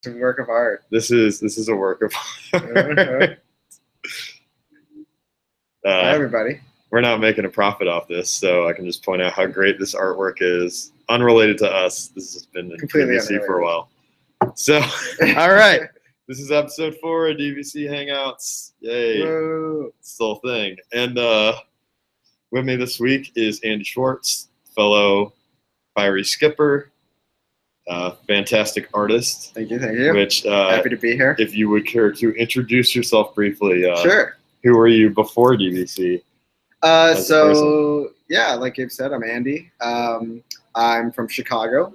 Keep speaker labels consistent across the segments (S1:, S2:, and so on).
S1: a work of art.
S2: This is a work of art.
S1: Hi, everybody.
S2: We're not making a profit off this, so I can just point out how great this artwork is. Unrelated to us. This has been in DBC for a while. So, all right. This is episode 4 of DBC Hangouts. Yay.
S1: Whoa.
S2: It's the whole thing. And with me this week is Andy Schwartz, fellow fiery skipper, fantastic artist.
S1: Thank you, thank you.
S2: Which,
S1: happy to be here.
S2: If you would care to introduce yourself briefly.
S1: Sure.
S2: Who were you before DBC?
S1: So, yeah, like Gabe said, I'm Andy. I'm from Chicago.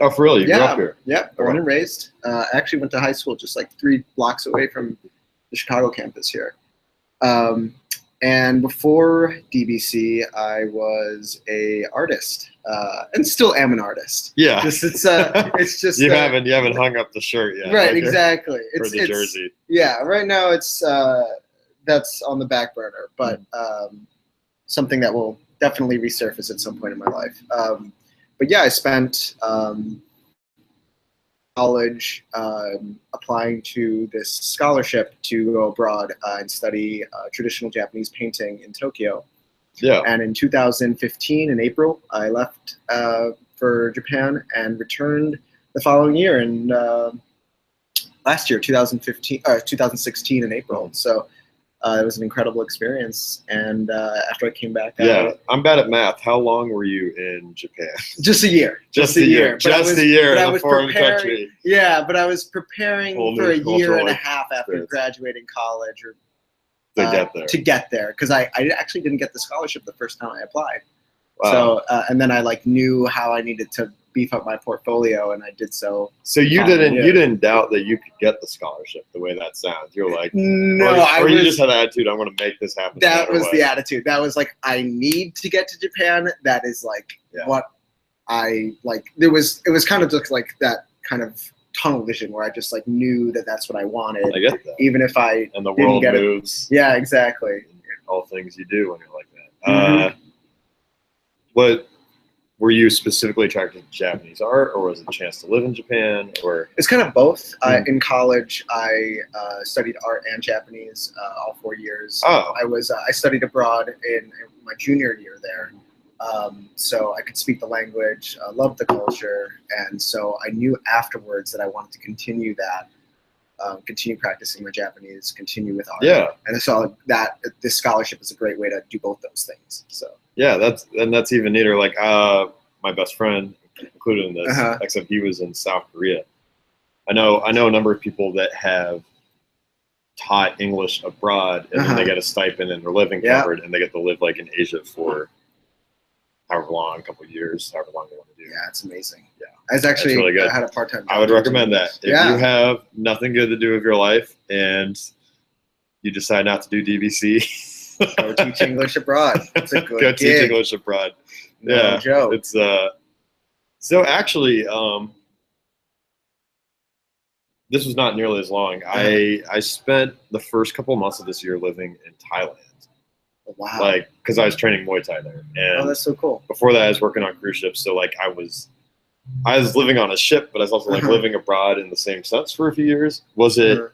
S2: Oh, for real? You grew up here?
S1: Yeah, born and raised. I actually went to high school just like 3 blocks away from the Chicago campus here. And before DBC, I was a artist, and still am an artist.
S2: Yeah.
S1: It's just
S2: you haven't hung up the shirt yet.
S1: Right, exactly.
S2: Or the jersey.
S1: Yeah, right now it's that's on the back burner, but something that will definitely resurface at some point in my life. But yeah, I spent college applying to this scholarship to go abroad and study traditional Japanese painting in Tokyo.
S2: Yeah.
S1: And in 2015, in April, I left for Japan and returned the following year in last year, 2016 in April. So it was an incredible experience. And after I came back,
S2: I'm bad at math. How long were you in Japan?
S1: Just a year.
S2: Just a year. Just a year in a foreign country.
S1: Yeah, but I was preparing for a year and a half after graduating college, or to get there, because I actually didn't get the scholarship the first time I applied. Wow. So and then I knew how I needed to beef up my portfolio, and I did so. So
S2: you didn't doubt that you could get the scholarship the way that sounds. You're like,
S1: no,
S2: you just had the attitude, I'm going to make this happen.
S1: That was the attitude. That was like, I need to get to Japan. That is what I like. It was kind of just like that kind of tunnel vision where I just knew that that's what I wanted.
S2: I get that.
S1: Even if I
S2: and the world
S1: didn't get
S2: moves.
S1: It. Yeah, exactly.
S2: All things you do when you're like that. What were you specifically attracted to Japanese art, or was it a chance to live in Japan? Or
S1: it's kind of both. In college, I studied art and Japanese all 4 years.
S2: Oh.
S1: I studied abroad in my junior year there, so I could speak the language, loved the culture, and so I knew afterwards that I wanted to continue that, continue practicing my Japanese, continue with art.
S2: Yeah.
S1: And I saw that this scholarship is a great way to do both those things. So.
S2: Yeah, that's even neater. Like my best friend included in this, except he was in South Korea. I know a number of people that have taught English abroad, and then they get a stipend and their living covered, and they get to live in Asia for however long, a couple of years, however long they want to do.
S1: Yeah, it's amazing.
S2: Yeah,
S1: I was actually
S2: really good.
S1: I had a part-time job.
S2: I would recommend that if you have nothing good to do with your life and you decide not to do DBC.
S1: Go teach English abroad. It's a good gig.
S2: Teach English abroad.
S1: No joke.
S2: It's so actually this was not nearly as long. I spent the first couple of months of this year living in Thailand.
S1: Oh, wow.
S2: Because I was training Muay Thai there. And
S1: that's so cool.
S2: Before that I was working on cruise ships, so I was living on a ship, but I was also living abroad in the same sense for a few years. Was it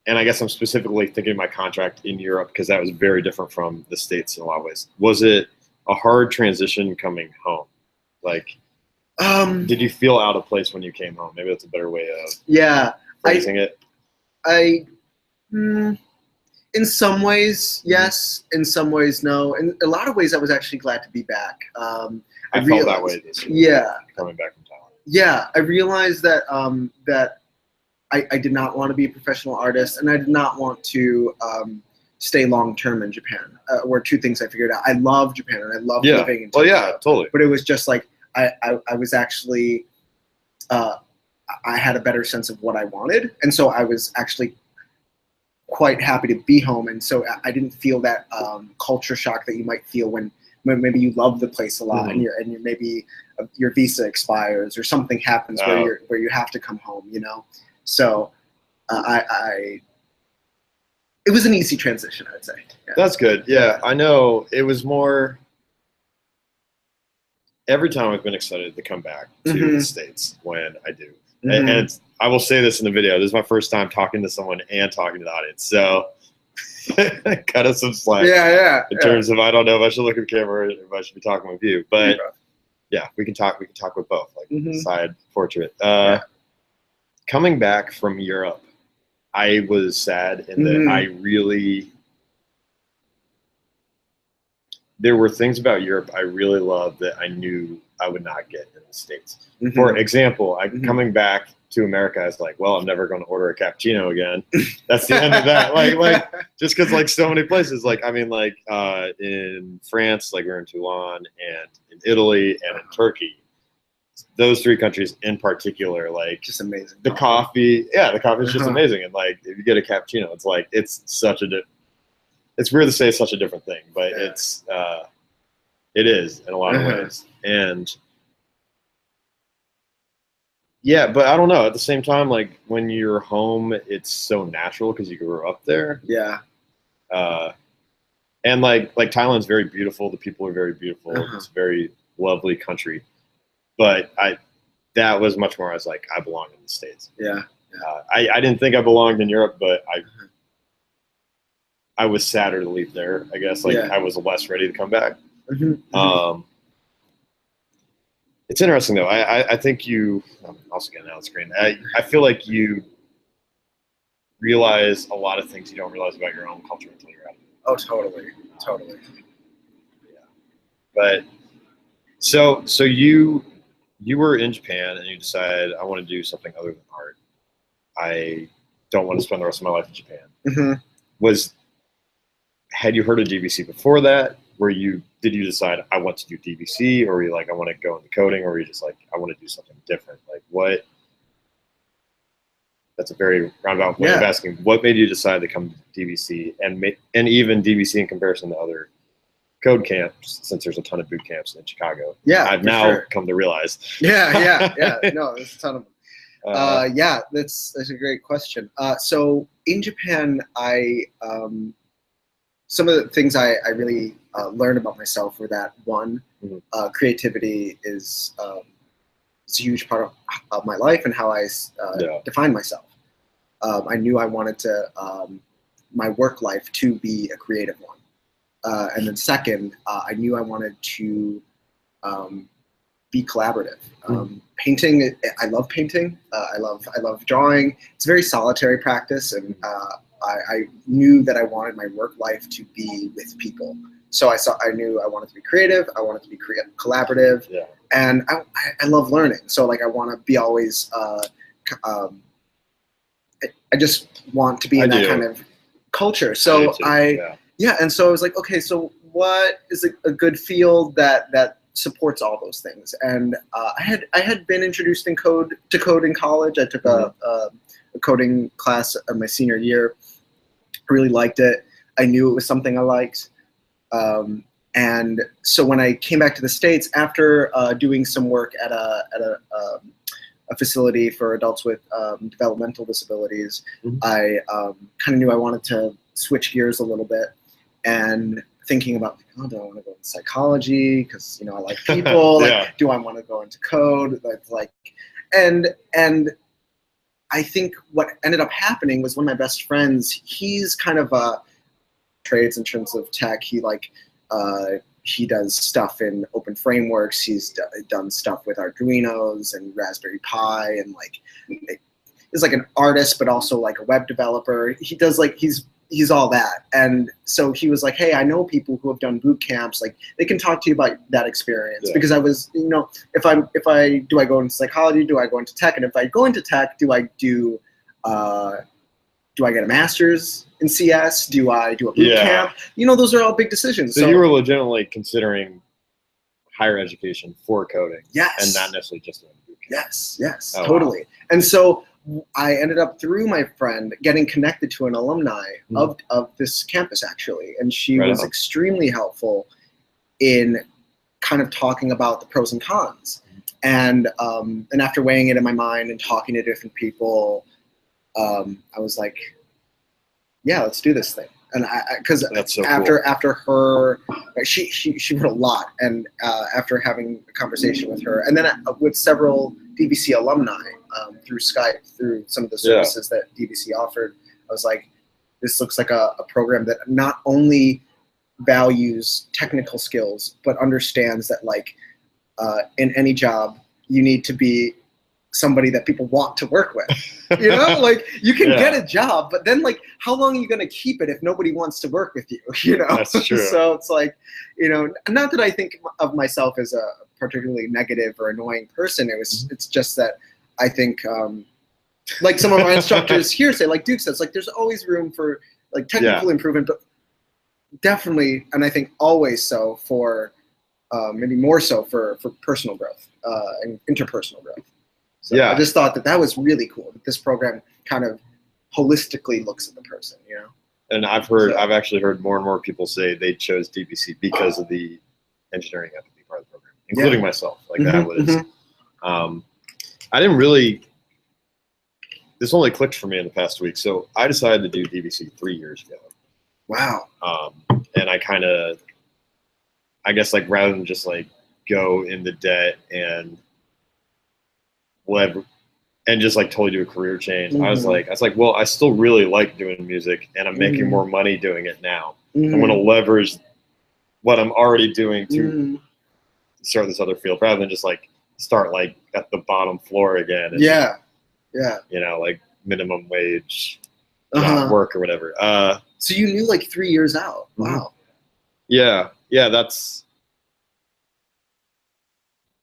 S2: and I guess I'm specifically thinking of my contract in Europe because that was very different from the States in a lot of ways. Was it a hard transition coming home? Did you feel out of place when you came home? Maybe that's a better way of phrasing it.
S1: In some ways, yes. In some ways, no. In a lot of ways, I was actually glad to be back.
S2: I felt that way this year.
S1: Yeah.
S2: Coming back from Thailand.
S1: Yeah, I realized that that I did not want to be a professional artist, and I did not want to stay long-term in Japan. Were two things I figured out. I love Japan, and I love living in Tokyo.
S2: Well, yeah, totally.
S1: But it was just I was actually, I had a better sense of what I wanted, and so I was actually quite happy to be home, and so I didn't feel that culture shock that you might feel when maybe you love the place a lot, and you're maybe your visa expires or something happens where you have to come home, So it was an easy transition, I'd say. Yeah.
S2: That's good. Yeah, I know it was more. every time I've been excited to come back to the States when I do. And I will say this in the video. This is my first time talking to someone and talking to the audience. So cut us some slack. In terms of, I don't know if I should look at the camera or if I should be talking with you. But yeah, we can talk with both, like side portrait. Coming back from Europe, I was sad in that I really, there were things about Europe I really loved that I knew I would not get in the States. For example, coming back to America, I was like, well, I'm never going to order a cappuccino again. That's the end of that. Like just because like so many places, like, I mean, like in France, like we're in Toulon, and in Italy and in Turkey. Those 3 countries in particular, like
S1: just amazing.
S2: The coffee, the coffee is just amazing. And like, if you get a cappuccino, it's like, it's such a, it's weird to say it's such a different thing, but it is in a lot of ways. And yeah, but I don't know. At the same time, like when you're home, it's so natural because you grew up there. And like Thailand's very beautiful. The people are very beautiful. It's a very lovely country. But that was much more, I was like, I belong in the States. I didn't think I belonged in Europe, but I was sadder to leave there, I guess. Like I was less ready to come back. It's interesting though. I think you, I'm also getting out of the screen. I feel like you realize a lot of things you don't realize about your own culture until you're out of it.
S1: Oh, totally.
S2: But so you were in Japan and you decided, I want to do something other than art. I don't want to spend the rest of my life in Japan. Had you heard of DBC before that? Did you decide I want to do DBC, or were you like, I want to go into coding, or were you just like, I want to do something different? Like what? That's a very roundabout way of asking. What made you decide to come to DBC and even DBC in comparison to other code camps, since there's a ton of boot camps in Chicago? I've now come to realize.
S1: No, there's a ton of them. That's a great question. So in Japan, some of the things I really learned about myself were that one, creativity is a huge part of my life and how I define myself. I knew I wanted to my work life to be a creative one. And then second, I knew I wanted to be collaborative. Painting, I love painting. I love drawing. It's a very solitary practice, and I knew that I wanted my work life to be with people. So I knew I wanted to be creative. I wanted to be collaborative, and I love learning. So like I want to be always. I just want to be in that kind of culture. So and so I was like, okay, so what is a good field that supports all those things? And I had been introduced to code in college. I took a coding class in my senior year. Really liked it. I knew it was something I liked. And so when I came back to the States after doing some work at a facility for adults with developmental disabilities, I kind of knew I wanted to switch gears a little bit, and thinking about, oh, do I want to go into psychology? Because I like people. Like, do I want to go into code? And I think what ended up happening was one of my best friends. He's kind of trades in terms of tech. He does stuff in open frameworks. He's done stuff with Arduinos and Raspberry Pi, and he's like an artist, but also like a web developer. He does he's all that. And so he was like, hey, I know people who have done boot camps. Like they can talk to you about that experience, because I was, if I go into psychology, do I go into tech? And if I go into tech, do I get a master's in CS? Do I do a boot camp? Those are all big decisions.
S2: So you were legitimately considering higher education for coding, and not necessarily just doing boot camp.
S1: Yes, totally. Wow. And so I ended up, through my friend, getting connected to an alumni of this campus, actually. And she was extremely helpful in kind of talking about the pros and cons. And after weighing it in my mind and talking to different people, I was like, yeah, let's do this thing. And because
S2: so
S1: after her, she wrote a lot, and after having a conversation with her, and then with several DBC alumni through Skype, through some of the services that DBC offered, I was like, this looks like a program that not only values technical skills, but understands that like in any job, you need to be somebody that people want to work with. You know, like you can get a job, but then like how long are you going to keep it if nobody wants to work with you? You know,
S2: that's true.
S1: So it's like, you know, not that I think of myself as a particularly negative or annoying person. It's just that I think like some of my instructors here say, like Duke says, like there's always room for like technical improvement, but definitely, and I think always so for maybe more so for personal growth and interpersonal growth. So I just thought that was really cool, that this program kind of holistically looks at the person, you know?
S2: And I've actually heard more and more people say they chose DBC because of the engineering empathy part of the program, including myself. Like that was, I didn't really, this only clicked for me in the past week. So I decided to do DBC 3 years ago.
S1: Wow.
S2: And I kind of, I guess like rather than just like go into debt and whatever, and just like totally do a career change. I was like, well, I still really like doing music, and I'm making more money doing it now. I'm going to leverage what I'm already doing to start this other field, rather than just like start like at the bottom floor again. And, you know, like minimum wage work or whatever.
S1: So you knew like 3 years out. Wow.
S2: Yeah, that's.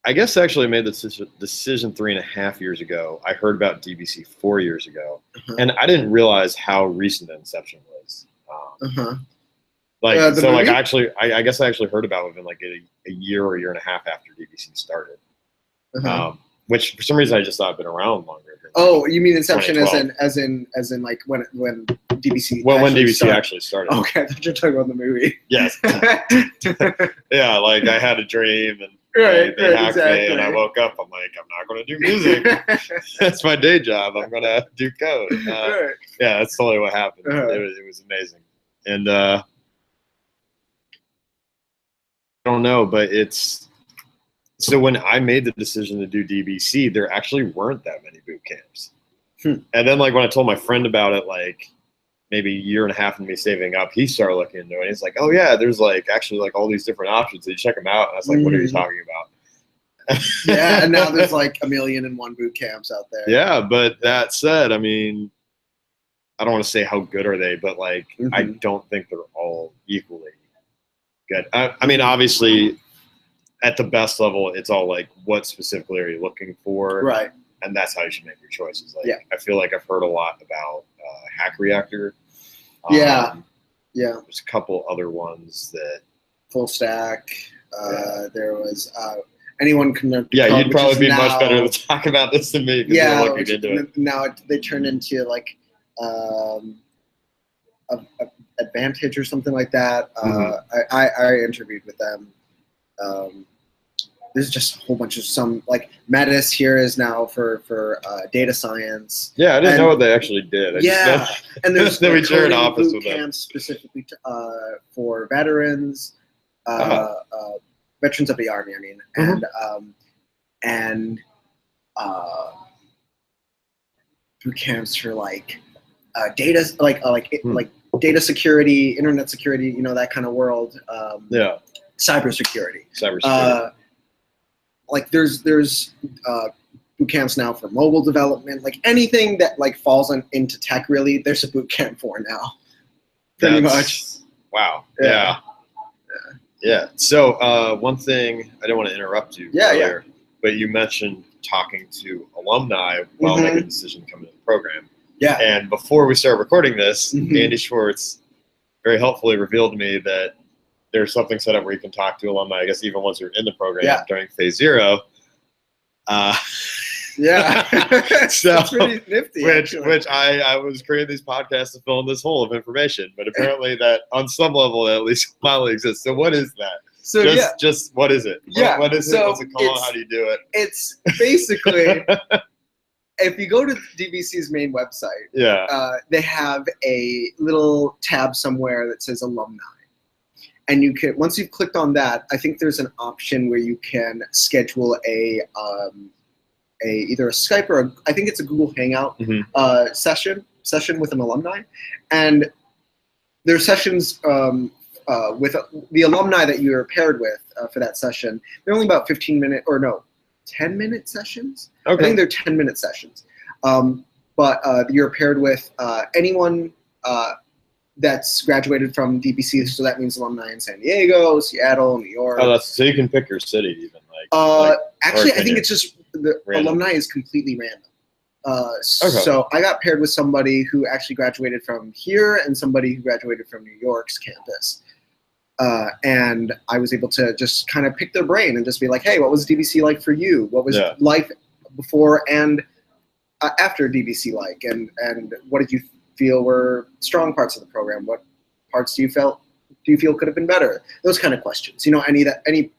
S2: I guess I actually made the decision 3.5 years ago. I heard about DBC 4 years ago, and I didn't realize how recent the inception was. Like, so like actually, I guess I actually heard about it in like a year or year and a half after DBC started. Which for some reason I just thought it'd been around longer.
S1: Oh, you mean inception as in like when DBC?
S2: Well, when DBC actually started.
S1: Okay, I thought you were talking about the movie.
S2: Yes. Yeah, like I had a dream and they hacked me, and I woke up. I'm like, I'm not going to do music. That's my day job. I'm going to do code. Yeah, that's totally what happened. It was amazing, and I don't know, but it's. So when I made the decision to do DBC, there actually weren't that many boot camps. And then like when I told my friend about it, like maybe a year and a half of me saving up, he started looking into it. He's like, oh yeah, there's like actually like all these different options. So you check them out. And I was like, what are you talking about?
S1: And now there's like 1,000,001 boot camps out there.
S2: Yeah, but that said, I mean, I don't want to say how good are they, but like I don't think they're all equally good. I mean, obviously, at the best level, it's all like, what specifically are you looking for?
S1: Right.
S2: And that's how you should make your choices. Like, I feel like I've heard a lot about Hack Reactor.
S1: There's
S2: a couple other ones that.
S1: Full Stack. There was anyone can.
S2: Yeah, you'd probably be much better to talk about this than me.
S1: Yeah,
S2: you're looking into it.
S1: Now they turned into like Advantage or something like that. I interviewed with them. There's just a whole bunch of some like Metis here is now for data science.
S2: Yeah, I didn't know what they actually did.
S1: And there's
S2: then we
S1: like
S2: shared an office
S1: boot
S2: with them.
S1: camps specifically for veterans, veterans of the Army. I mean, and boot camps for like data, like data security, internet security, you know, that kind of world. Cybersecurity. Like there's boot camps now for mobile development, like anything that like falls into tech. Really, there's a boot camp for now. Pretty much.
S2: Wow. Yeah. So one thing, I didn't want to interrupt you earlier, but you mentioned talking to alumni while making a decision to come into the program.
S1: Yeah.
S2: And before we start recording this, Andy Schwartz very helpfully revealed to me that there's something set up where you can talk to alumni, I guess even once you're in the program during phase 0.
S1: So that's pretty nifty.
S2: Which I was creating these podcasts to fill in this hole of information, but apparently that on some level it at least finally exists. So what is that?
S1: So
S2: just what is it? What is it? What's it called? How do you do it?
S1: It's basically if you go to DBC's main website, they have a little tab somewhere that says alumni. And you can, once you've clicked on that, I think there's an option where you can schedule either a Skype or I think it's a Google Hangout session with an alumni. And there are sessions with the alumni that you're paired with for that session. They're only about 10-minute sessions. Okay. I think they're 10-minute sessions. But you're paired with anyone that's graduated from DBC, so that means alumni in San Diego, Seattle, New York.
S2: Oh, so you can pick your city even.
S1: Actually, I think it's just the alumni is completely random. So I got paired with somebody who actually graduated from here and somebody who graduated from New York's campus. And I was able to just kind of pick their brain and just be like, hey, what was DBC like for you? What was life before and after DBC like? And what did you feel were strong parts of the program? What parts do you feel could have been better? Those kind of questions. You know, any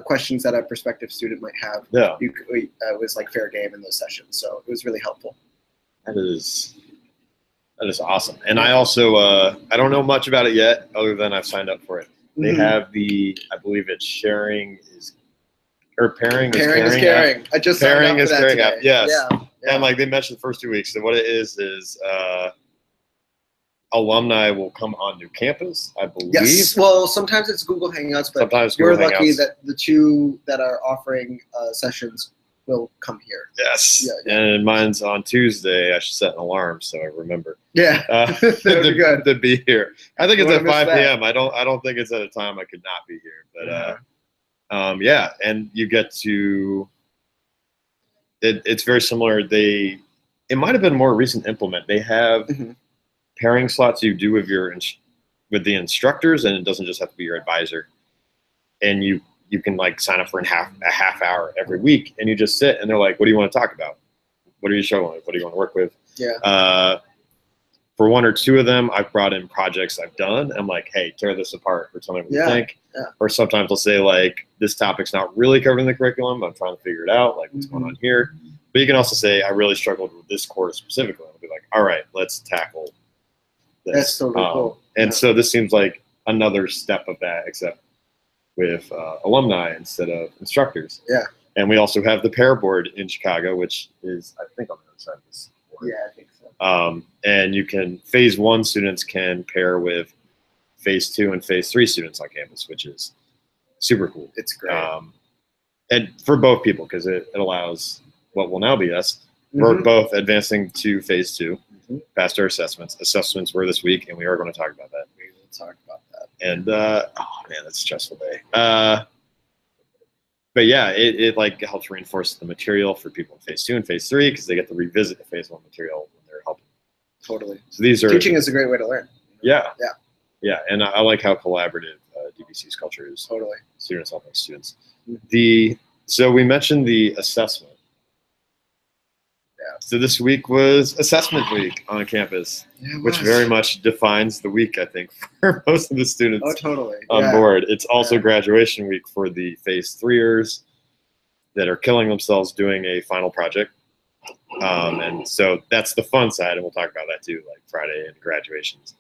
S1: questions that a prospective student might have. Yeah. It was like fair game in those sessions, so it was really helpful.
S2: That is awesome. And I also I don't know much about it yet, other than I've signed up for it. They have I believe it's pairing is caring.
S1: I just signed up for that today.
S2: App. Yes. Yeah. And like they mentioned the first 2 weeks. So what it is alumni will come onto campus, I believe.
S1: Yes. Well, sometimes it's Google Hangouts, but sometimes we're lucky that the two that are offering sessions will come here.
S2: Yes. Yeah. And mine's on Tuesday. I should set an alarm so I remember.
S1: Yeah.
S2: To be here. I think it's at 5 p.m. I don't think it's at a time I could not be here. But yeah, and you get to. It's very similar. It might have been more recent implement. They have. Pairing slots you do with the instructors, and it doesn't just have to be your advisor. And you can like sign up for a half hour every week, and you just sit and they're like, what do you want to talk about? What are you struggling with? What do you want to work with? Yeah. For one or two of them, I've brought in projects I've done. I'm like, hey, tear this apart or tell me what you think. Yeah. Or sometimes they'll say like, this topic's not really covered in the curriculum. I'm trying to figure it out, like what's going on here. But you can also say, I really struggled with this course specifically. I'll be like, all right, let's tackle this.
S1: That's so cool.
S2: And so this seems like another step of that, except with alumni instead of instructors.
S1: Yeah.
S2: And we also have the pair board in Chicago, which is, I think, on the other side of this board.
S1: Yeah, I think so.
S2: And you can, phase 1 students can pair with phase 2 and phase 3 students on campus, which is super cool.
S1: It's great.
S2: And for both people, because it allows what will now be us. We're both advancing to phase 2. Passed our assessments. Assessments were this week, and we are going to talk about that.
S1: We will talk about that.
S2: And oh man, that's a stressful day. But yeah, it like helps reinforce the material for people in phase 2 and phase 3 because they get to revisit the phase 1 material when they're helping.
S1: Totally.
S2: So these are
S1: teaching is a great way to learn.
S2: Yeah. Yeah. Yeah, and I like how collaborative DBC's culture is.
S1: Totally.
S2: Students helping students. So we mentioned the assessment. So this week was assessment week on campus, which very much defines the week, I think, for most of the students on board. It's also graduation week for the phase 3ers that are killing themselves doing a final project. And so that's the fun side, and we'll talk about that too, like Friday and graduations.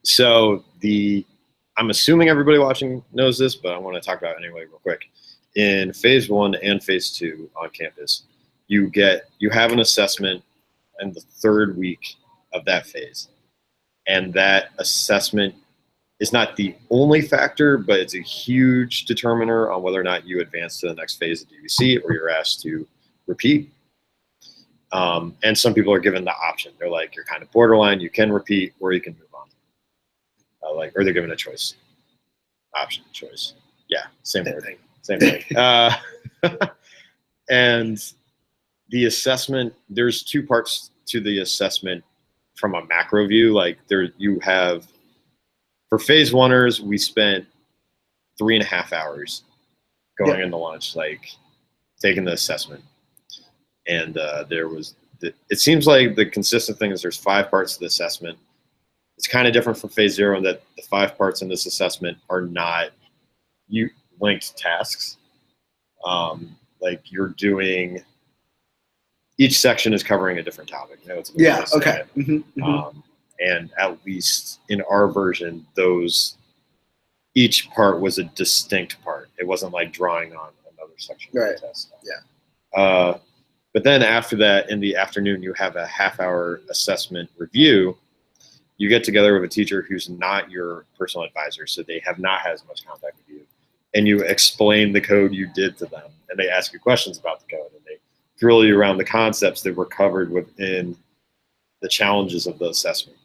S2: So I'm assuming everybody watching knows this, but I want to talk about it anyway real quick. In phase 1 and phase 2 on campus, you have an assessment in the 3rd week of that phase. And that assessment is not the only factor, but it's a huge determiner on whether or not you advance to the next phase of DBC or you're asked to repeat. And some people are given the option. They're like, you're kind of borderline, you can repeat or you can move on. Or they're given a choice. Option, choice. Yeah, same thing. Same thing. And the assessment, there's 2 parts to the assessment from a macro view. Like you have, for phase 1ers, we spent 3.5 hours going into lunch, like taking the assessment. And it seems like the consistent thing is there's 5 parts to the assessment. It's kind of different from phase 0 in that the 5 parts in this assessment are not linked tasks. Like you're doing each section is covering a different topic. You know, it's
S1: yeah. Okay.
S2: And at least in our version, each part was a distinct part. It wasn't like drawing on another section of the test.
S1: Yeah.
S2: But then after that, in the afternoon, you have a half-hour assessment review. You get together with a teacher who's not your personal advisor, so they have not had as much contact with you, and you explain the code you did to them, and they ask you questions about the code, and they drill you around the concepts that were covered within the challenges of the assessment.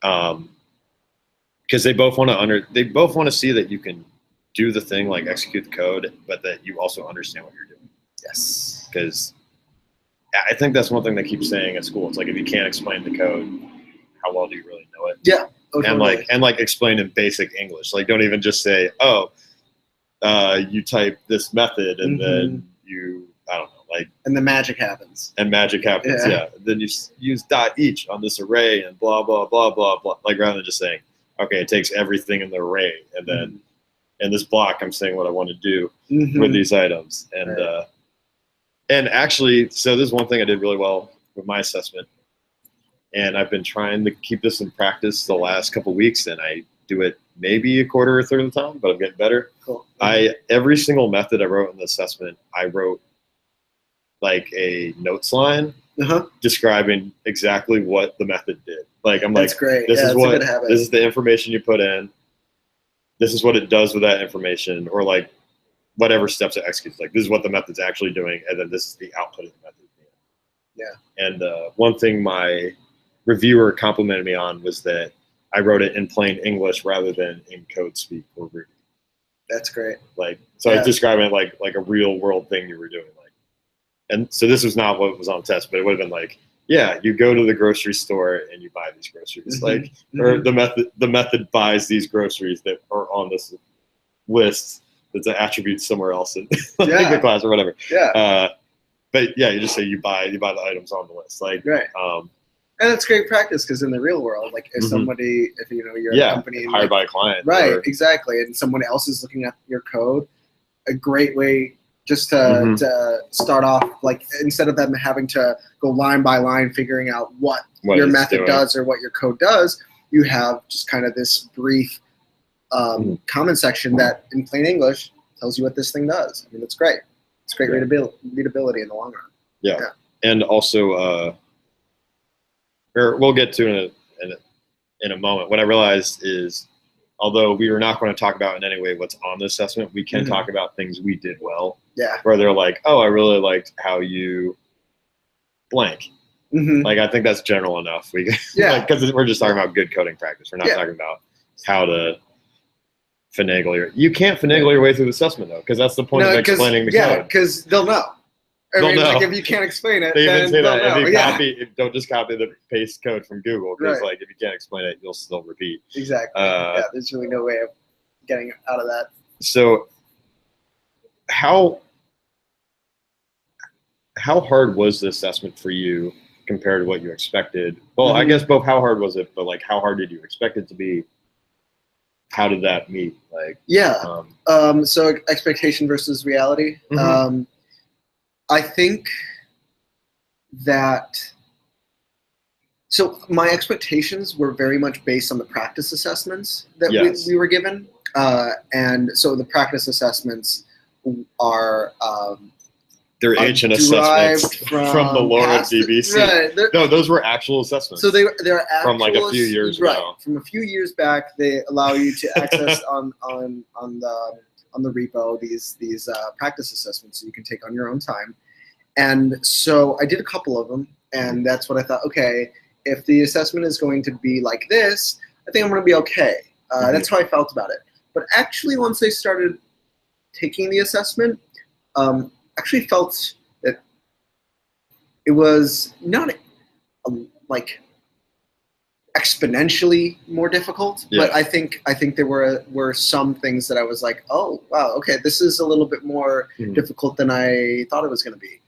S2: Because they both want to see that you can do the thing, like execute the code, but that you also understand what you're doing.
S1: Yes.
S2: Because I think that's one thing they keep saying at school. It's like, if you can't explain the code, how well do you really know it?
S1: Yeah.
S2: Okay. And explain in basic English. Like, don't even just say, you type this method and then you, I don't know, like.
S1: And the magic happens.
S2: Yeah. Then you use .each on this array and blah, blah, blah, blah, blah. Like, rather than just saying, okay, it takes everything in the array, and then in this block, I'm saying what I want to do with these items. And, and actually, so this is one thing I did really well with my assessment. And I've been trying to keep this in practice the last couple of weeks, and I do it maybe a quarter or a third of the time, but I'm getting better.
S1: Cool.
S2: Every single method I wrote in the assessment, I wrote like a notes line describing exactly what the method did. Like, I'm
S1: That's
S2: like,
S1: great.
S2: This is the information you put in. This is what it does with that information, or like whatever steps it executes. Like, this is what the method's actually doing, and then this is the output of the method.
S1: Yeah.
S2: And one thing my reviewer complimented me on was that I wrote it in plain English rather than in code speak or Ruby.
S1: That's great.
S2: Like, so I was describing it like a real world thing you were doing. Like, and so this was not what was on the test, but it would have been like, yeah, you go to the grocery store and you buy these groceries. Like, or the method buys these groceries that are on this list that's an attribute somewhere else in the class or whatever.
S1: Yeah.
S2: But yeah, you just say you buy the items on the list. Like,
S1: and it's great practice, because in the real world, like, if somebody, if you're a company
S2: hired by a client,
S1: exactly, and someone else is looking at your code, a great way just to start off, like, instead of them having to go line by line figuring out what your method does or what your code does, you have just kind of this brief comment section that in plain English tells you what this thing does. I mean, it's great. It's great readability in the long run.
S2: Yeah. And also, or we'll get to in a moment. What I realized is, although we are not going to talk about in any way what's on the assessment, we can talk about things we did well.
S1: Yeah.
S2: Where they're like, oh, I really liked how you blank. Like, I think that's general enough. Because we're just talking about good coding practice. We're not talking about how to finagle you can't finagle your way through the assessment, though, because that's the point of explaining the code. Yeah,
S1: because they'll know. Like, if you can't explain it,
S2: they
S1: then
S2: even say that.
S1: Know.
S2: If you don't just copy the paste code from Google, because like, if you can't explain it, you'll still repeat.
S1: Exactly. There's really no way of getting out of that.
S2: So how hard was the assessment for you compared to what you expected? Well, I guess both how hard was it, but like, how hard did you expect it to be? How did that meet? Like,
S1: so expectation versus reality. I think that, so my expectations were very much based on the practice assessments that we were given. And so the practice assessments are
S2: they're ancient assessments from the lore of DBC.
S1: Right,
S2: no, those were actual assessments.
S1: So they're actual,
S2: from like a few years ago.
S1: From a few years back, they allow you to access on the repo these practice assessments that you can take on your own time. And so I did a couple of them, and that's what I thought. Okay, if the assessment is going to be like this, I think I'm going to be okay. That's how I felt about it. But actually, once they started taking the assessment, actually felt that it was not like exponentially more difficult, but I think there were some things that I was like, oh wow, okay, this is a little bit more difficult than I thought it was going to be.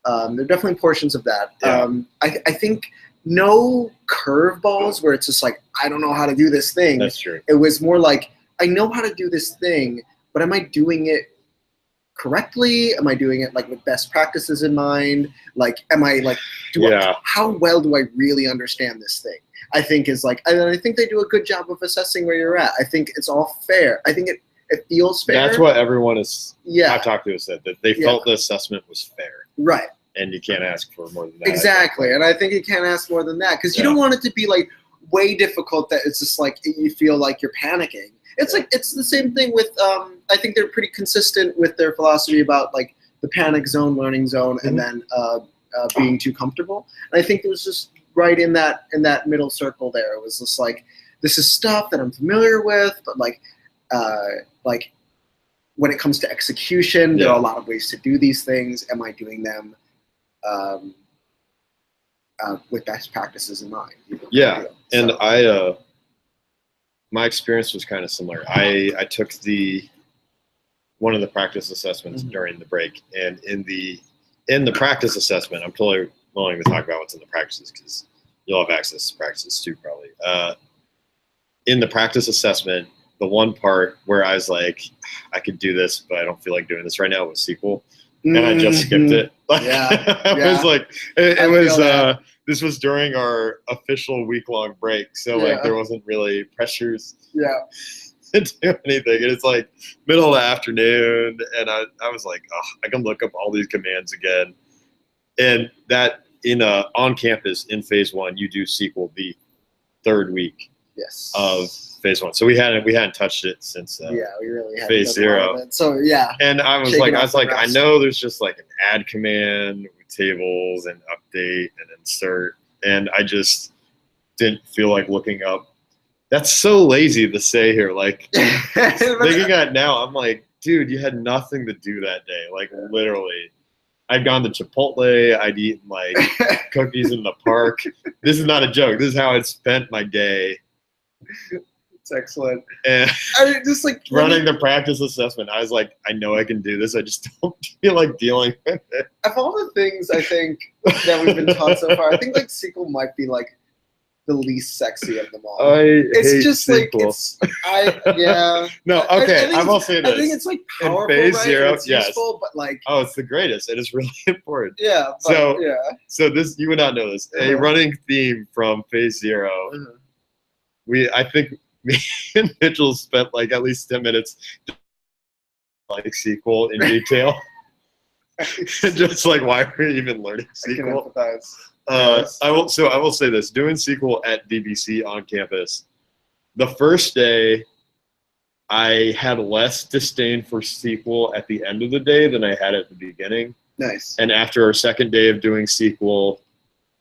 S1: There are definitely portions of that. I think no curveballs where it's just like, I don't know how to do this thing.
S2: That's true.
S1: It was more like, I know how to do this thing, but am I doing it correctly? Am I doing it like with best practices in mind? Like, am I like, how well do I really understand this thing? I think is like, and I think they do a good job of assessing where you're at. I think it's all fair. I think it feels fair.
S2: That's what everyone I've talked to has said, that they felt the assessment was fair.
S1: Right.
S2: And you can't ask for more than that.
S1: Exactly. And I think you can't ask more than that because you don't want it to be like way difficult that it's just like you feel like you're panicking. It's like, it's the same thing with, I think they're pretty consistent with their philosophy about like the panic zone, learning zone, and then being too comfortable. And I think it was just right in that middle circle there. It was just like, this is stuff that I'm familiar with, but like when it comes to execution, there are a lot of ways to do these things. Am I doing them with best practices in mind?
S2: Yeah, and my experience was kind of similar. I took one of the practice assessments during the break, and in the practice assessment, I'm totally willing to talk about what's in the practices because you'll have access to practices too, probably. In the practice assessment, the one part where I was like, I could do this, but I don't feel like doing this right now was SQL. And I just skipped it.
S1: It
S2: was like, it was, this was during our official week-long break. So like there wasn't really pressures to do anything. And it's like middle of the afternoon. And I was like, oh, I can look up all these commands again. And that on campus in phase 1, you do SQL the 3rd week of phase 1. So we hadn't touched it since
S1: we really hadn't
S2: phase 0.
S1: So
S2: and I was like, I know there's just like an add command with tables and update and insert, and I just didn't feel like looking up. That's so lazy to say here. Like thinking that now, I'm like, dude, you had nothing to do that day. Like literally, I'd gone to Chipotle. I'd eaten like cookies in the park. This is not a joke. This is how I'd spent my day.
S1: It's excellent.
S2: And
S1: I just like
S2: running the practice assessment, I was like, I know I can do this. I just don't feel like dealing with it.
S1: Of all the things I think that we've been taught so far, I think like SQL might be like the least sexy of them all. It's just
S2: SQL.
S1: Like it's
S2: No, okay. I will say this.
S1: I think it's like powerful,
S2: in phase
S1: right?
S2: 0,
S1: it's useful, but like
S2: it's the greatest. It is really important.
S1: Yeah. But,
S2: so this, you would not know this. A running theme from phase 0. I think me and Mitchell spent like at least 10 minutes like SQL in detail. Just like, why are we even learning SQL? I will say this: doing SQL at DBC on campus, the first day I had less disdain for SQL at the end of the day than I had at the beginning.
S1: Nice.
S2: And after our second day of doing SQL,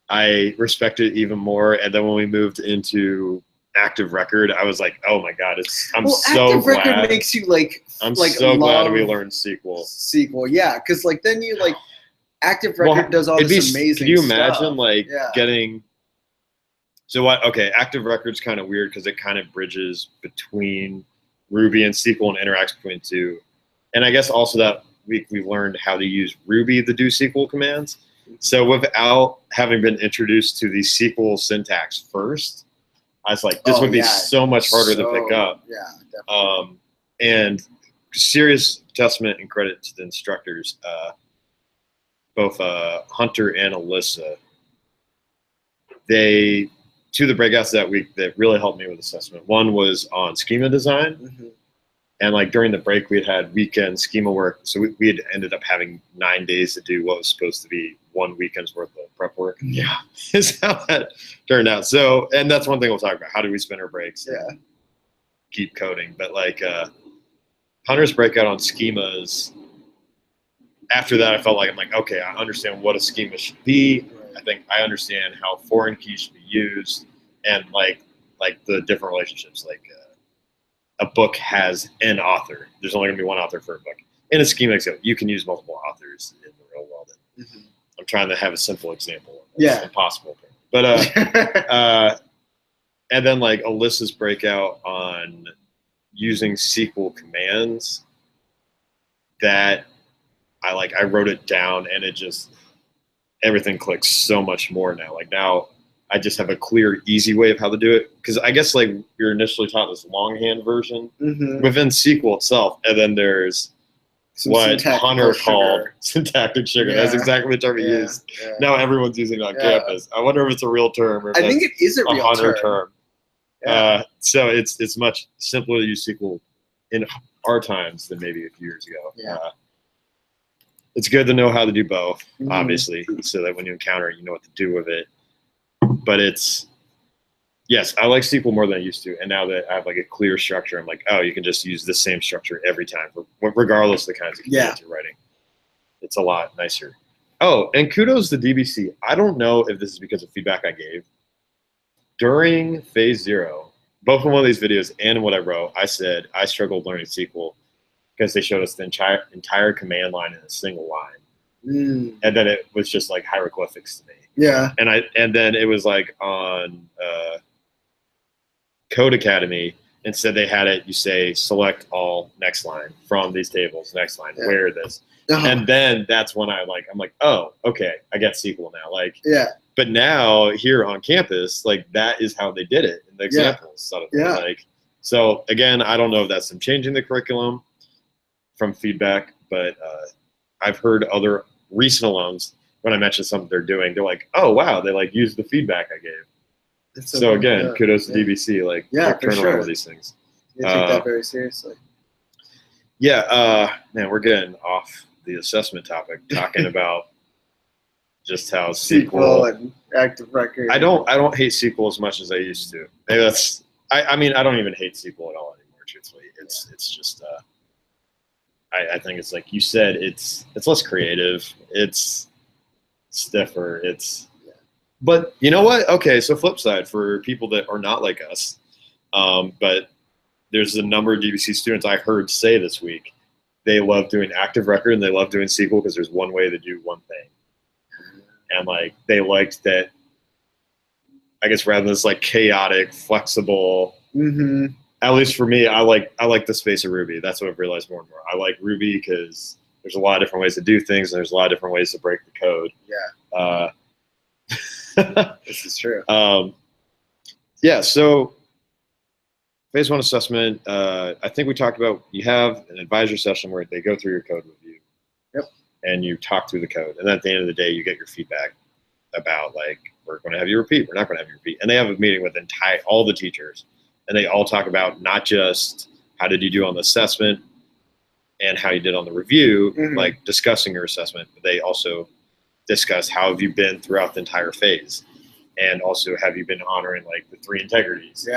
S2: I respected it even more. And then when we moved into ActiveRecord, I was like, oh my god, I'm so glad.
S1: ActiveRecord makes you like.
S2: I'm so glad we learned SQL.
S1: SQL, yeah, because like then you like ActiveRecord does all this amazing stuff.
S2: Could you imagine like getting? So what? Okay, ActiveRecord's kind of weird because it kind of bridges between Ruby and SQL and interacts between the two. And I guess also that week we learned how to use Ruby to do SQL commands. So without having been introduced to the SQL syntax first, I was like, this would be so much harder to pick up.
S1: Yeah, definitely.
S2: And serious testament and credit to the instructors, both Hunter and Alyssa. Two of the breakouts that week that really helped me with assessment. One was on schema design. And like during the break, we had weekend schema work. So we had ended up having 9 days to do what was supposed to be 1 weekend's worth of prep work. Yeah, is how that turned out. So, and that's one thing we'll talk about. How do we spend our breaks?
S1: Yeah.
S2: Keep coding. But like Hunter's breakout on schemas, after that, I felt like I'm like, okay, I understand what a schema should be. I think I understand how foreign keys should be used and like the different relationships. Like a book has an author. There's only going to be one author for a book. In a schema example, you can use multiple authors in the real world. I'm trying to have a simple example. It's impossible. But and then like Alyssa's breakout on using SQL commands, that I wrote it down and it just, everything clicks so much more now. Like now I just have a clear, easy way of how to do it. Because I guess like you're initially taught this longhand version within SQL itself, and then there's what Hunter called syntactic sugar.
S1: Yeah.
S2: That's exactly the term he used. Yeah. Now everyone's using it on campus. I wonder if it's a real term. Or if
S1: I think it is a real
S2: Hunter term.
S1: Yeah.
S2: So it's much simpler to use SQL in our times than maybe a few years ago.
S1: Yeah.
S2: It's good to know how to do both, obviously, so that when you encounter it, you know what to do with it. But yes, I like SQL more than I used to. And now that I have like a clear structure, I'm like, oh, you can just use the same structure every time, regardless of the kinds of commands you're writing. It's a lot nicer. Oh, and kudos to DBC. I don't know if this is because of feedback I gave. During phase 0, both in one of these videos and what I wrote, I said I struggled learning SQL because they showed us the entire command line in a single line. And then it was just like hieroglyphics to me.
S1: Yeah.
S2: And then it was like on Code Academy, instead they had it, you say select all next line from these tables, next line, where this. And then that's when I'm like, oh, okay, I get SQL now. Like, but now here on campus, like that is how they did it in the examples. Sort of like, so again, I don't know if that's them changing the curriculum from feedback, but I've heard other recent alums, when I mentioned something they're doing, they're like, oh wow, they like used the feedback I gave. So again, kudos to DBC, like turn around with these things.
S1: You take that very seriously.
S2: Man, we're getting off the assessment topic, talking about just how SQL
S1: and ActiveRecord.
S2: I don't hate SQL as much as I used to. Maybe that's I mean I don't even hate SQL at all anymore, truthfully. It's just I think it's like you said, it's less creative, it's stiffer, but you know what? Okay, so flip side for people that are not like us, but there's a number of DBC students I heard say this week they love doing ActiveRecord and they love doing SQL because there's one way to do one thing, and like they liked that. I guess rather than this like chaotic, flexible. At least for me, I like the space of Ruby. That's what I've realized more and more. I like Ruby because there's a lot of different ways to do things, and there's a lot of different ways to break the code.
S1: This is true.
S2: So phase 1 assessment, I think we talked about you have an advisor session where they go through your code review. And you talk through the code. And at the end of the day, you get your feedback about like, we're going to have you repeat, we're not going to have you repeat. And they have a meeting with all the teachers. And they all talk about not just how did you do on the assessment and how you did on the review, like discussing your assessment, but they also discuss how have you been throughout the entire phase. And also have you been honoring like the 3 integrities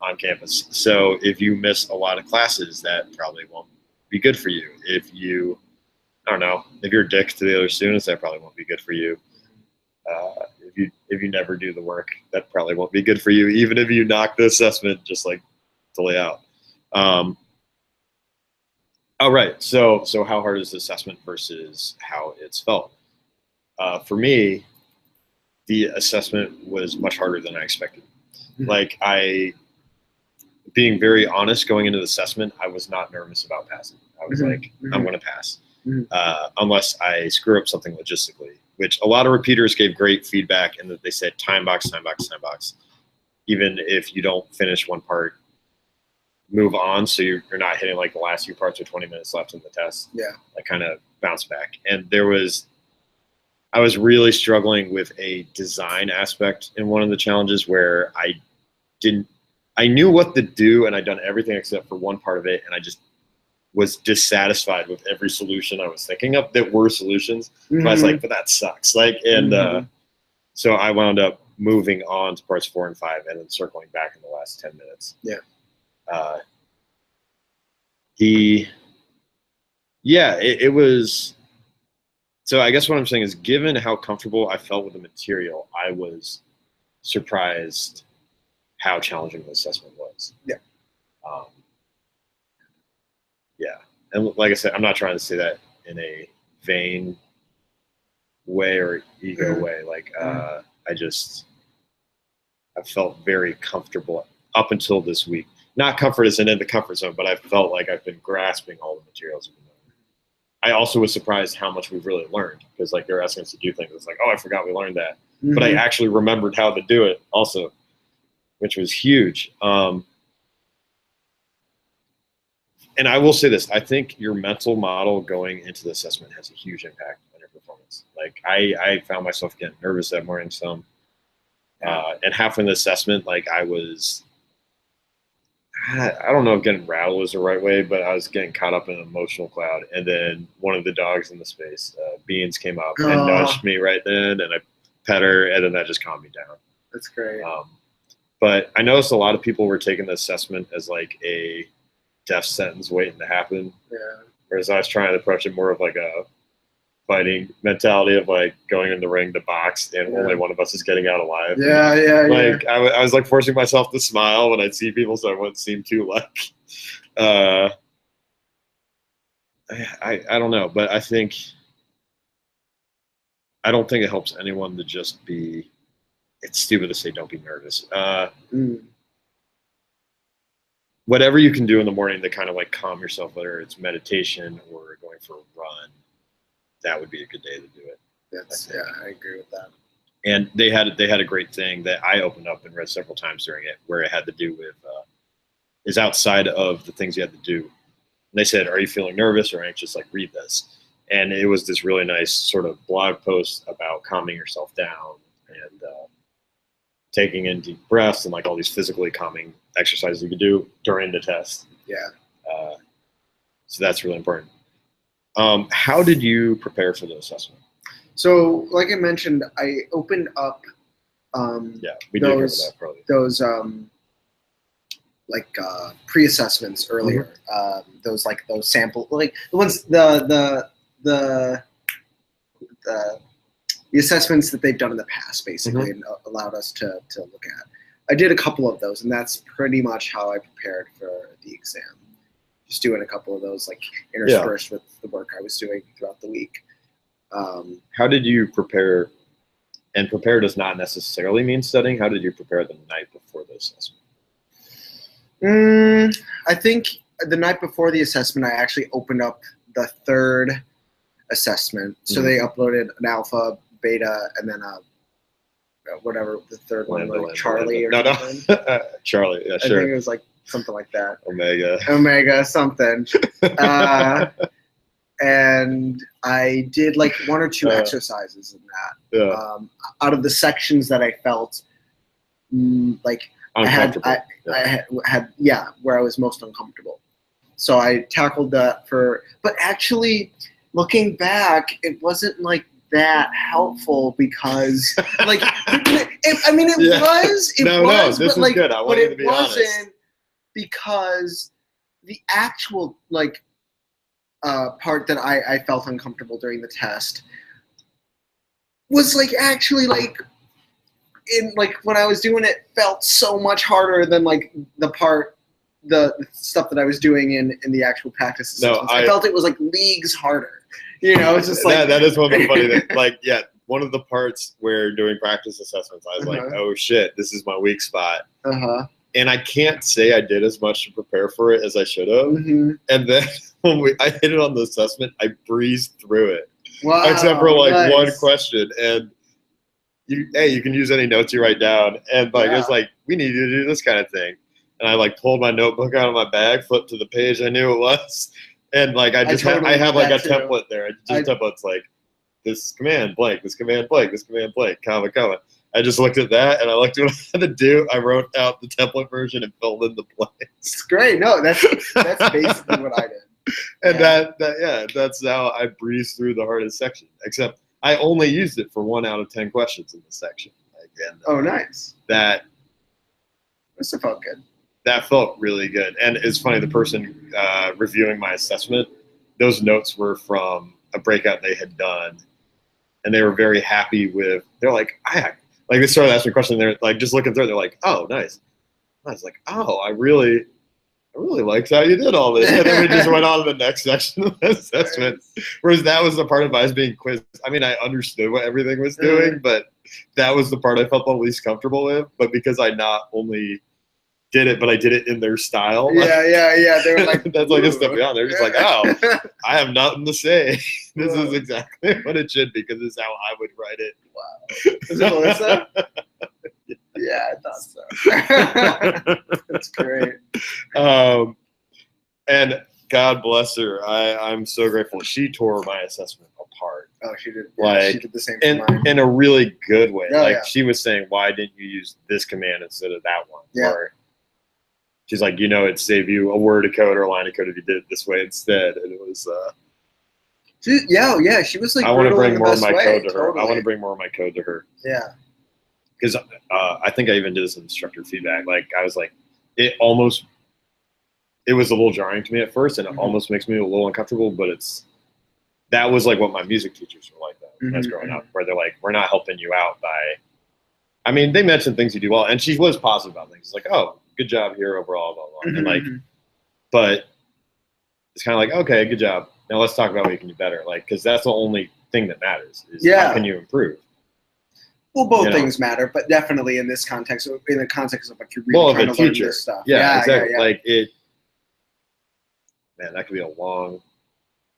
S2: on campus. So if you miss a lot of classes, that probably won't be good for you. If you, I don't know, if you're a dick to the other students, that probably won't be good for you. If you never do the work, that probably won't be good for you, even if you knock the assessment just like to lay out. All right, so how hard is the assessment versus how it's felt? For me, the assessment was much harder than I expected. Like being very honest, going into the assessment, I was not nervous about passing. I was like, I'm going to pass, unless I screw up something logistically, which a lot of repeaters gave great feedback and that they said time box, time box, time box. Even if you don't finish one part, move on so you're not hitting like the last few parts with 20 minutes left in the test. I kind of bounce back. And I was really struggling with a design aspect in one of the challenges where I knew what to do and I'd done everything except for one part of it, and I just was dissatisfied with every solution I was thinking of that were solutions. But I was like, but that sucks. Like, and so I wound up moving on to parts 4 and 5 and then circling back in the last 10 minutes. It was, so I guess what I'm saying is, given how comfortable I felt with the material, I was surprised how challenging the assessment was. And like I said, I'm not trying to say that in a vain way or ego way. Like, I felt very comfortable up until this week. Not comfort as in the comfort zone, but I felt like I've been grasping all the materials. I also was surprised how much we've really learned, because like they're asking us to do things. It's like, oh, I forgot we learned that. But I actually remembered how to do it also, which was huge. And I will say this, I think your mental model going into the assessment has a huge impact on your performance. Like I found myself getting nervous that morning some, and halfway in the assessment, like I don't know if getting rattled was the right way, but I was getting caught up in an emotional cloud. And then one of the dogs in the space, Beans, came up and nudged me right then, and I pet her, and then that just calmed me down.
S1: That's great.
S2: But I noticed a lot of people were taking the assessment as like a death sentence waiting to happen.
S1: Yeah.
S2: Whereas I was trying to approach it more of like a fighting mentality of like going in the ring to box, and only one of us is getting out alive. Like I was like forcing myself to smile when I'd see people, so I wouldn't seem too like. I don't know, but I don't think it helps anyone to just be. It's stupid to say don't be nervous. Whatever you can do in the morning to kind of like calm yourself, whether it's meditation or going for a run, that would be a good day to do it.
S1: I agree with that.
S2: And they had a great thing that I opened up and read several times during it, where it had to do with is outside of the things you had to do. And they said, "Are you feeling nervous or anxious? Like, read this." And it was this really nice sort of blog post about calming yourself down and taking in deep breaths and like all these physically calming exercises you could do during the test.
S1: Yeah.
S2: So that's really important. How did you prepare for the assessment?
S1: So, like I mentioned, I opened up those pre-assessments earlier. Those sample, like the ones the assessments that they've done in the past, basically, and allowed us to look at. I did a couple of those, and that's pretty much how I prepared for the exam. Just doing a couple of those, like interspersed with the work I was doing throughout the week.
S2: How did you prepare? And prepare does not necessarily mean studying. How did you prepare the night before the assessment?
S1: I think the night before the assessment, I actually opened up the third assessment. So they uploaded an alpha, beta, and then whatever the third one was, Charlie or something.
S2: Charlie, yeah, sure.
S1: I think it was like something like that.
S2: Omega,
S1: something. And I did like one or two exercises in that. Out of the sections that I felt like I had where I was most uncomfortable. So I tackled that but actually looking back, it wasn't like that helpful because like it was,
S2: this
S1: but like,
S2: good. I
S1: but
S2: it
S1: wasn't honest. Because the actual like part that I felt uncomfortable during the test was like actually like in like when I was doing it felt so much harder than like the stuff that I was doing in the actual practice assessments. I felt it was like leagues harder. You know, it's just like
S2: that is one of the funny things. Like, one of the parts where doing practice assessments, I was like, oh shit, this is my weak spot. And I can't say I did as much to prepare for it as I should have. And then when I hit it on the assessment, I breezed through it.
S1: Wow,
S2: except for like one question. And you can use any notes you write down. And like it's like, we need you to do this kind of thing. And I like pulled my notebook out of my bag, flipped to the page I knew it was. And like I have like a template there. Template's like this command blank, this command blank, this command blank, comma, comma. I just looked at that and I looked at what I had to do. I wrote out the template version and filled in the blanks.
S1: It's great. No, that's basically what I did.
S2: And that's how I breezed through the hardest section. Except I only used it for 1 out of 10 questions in this section.
S1: Nice.
S2: That
S1: felt good.
S2: That felt really good. And it's funny, the person reviewing my assessment, those notes were from a breakout they had done. And they were very happy with, they're like, they started asking me questions. They're like, just looking through, they're like, oh, nice. I was like, oh, I really liked how you did all this. And then we just went on to the next section of the assessment. Whereas that was the part of I was being quizzed. I mean, I understood what everything was doing, but that was the part I felt the least comfortable with. But because I not only did it, but I did it in their style.
S1: Yeah. They were like,
S2: that's like a step beyond. They're just like, oh, I have nothing to say. This is exactly what it should be because this is how I would write it.
S1: Wow. Is it Melissa? Yeah, I thought so. That's great.
S2: And God bless her. I'm so grateful. She tore my assessment apart.
S1: Oh, she did.
S2: Like,
S1: she did the same for mine.
S2: In a really good way.
S1: Oh,
S2: like
S1: yeah.
S2: she was saying, why didn't you use this command instead of that one?
S1: Yeah.
S2: Or she's like, it'd save you a word of code or a line of code if you did it this way instead. And it was.
S1: She was like.
S2: I want to bring more of my code to her.
S1: Totally.
S2: I want to bring more of my code to her.
S1: Yeah.
S2: Because I think I even did this in instructor feedback. Like I was like, it was a little jarring to me at first, and it almost makes me a little uncomfortable. But that was like what my music teachers were like that when I was growing up, where they're like, we're not helping you out by. I mean, they mentioned things you do well, and she was positive about things. It's like, oh, good job here overall, blah blah. And like, but it's kind of like, okay, good job. Now let's talk about what you can do better. Like, because that's the only thing that matters is how can you improve.
S1: Well, both things matter, but definitely in this context, in the context of like you're really trying to learn this stuff.
S2: Yeah, exactly. Yeah. Like man, that could be a long.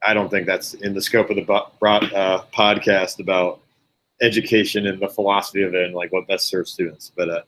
S2: I don't think that's in the scope of the podcast about education and the philosophy of it and like what best serves students. But